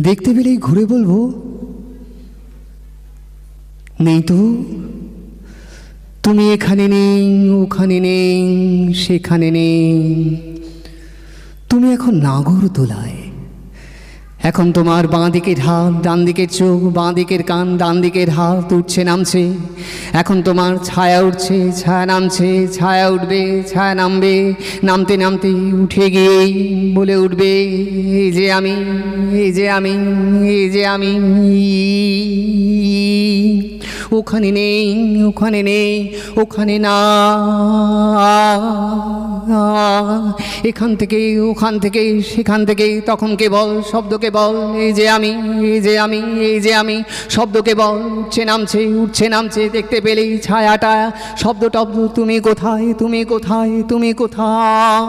দেখতে পেলেই ঘুরে বলবো, নেই তো, তুমি এখানে নেই, ওখানে নেই, সেখানে নেই। তুমি এখন নাগরদোলায়। এখন তোমার বাঁ দিকের হাত, ডান দিকের চোখ, বাঁ দিকের কান, ডান দিকের হাত উঠছে নামছে। এখন তোমার ছায়া উঠছে, ছায়া নামছে, ছায়া উঠবে, ছায়া নামবে, নামতে নামতে উঠে গিয়েই বলে উঠবে, এই যে আমি, এই যে আমি, এই যে আমি। ওখানে নেই, ওখানে নেই, ওখানে না, এখান থেকে, ওখান থেকে, সেখান থেকে, তখন কেবল শব্দকে বল, এই যে আমি, এই যে আমি, এই যে আমি। শব্দকে বল, উঠছে নামছে, উঠছে নামছে, দেখতে পেলেই ছায়াটা, শব্দ টব্দ, তুমি কোথায়, তুমি কোথায়, তুমি কোথায়।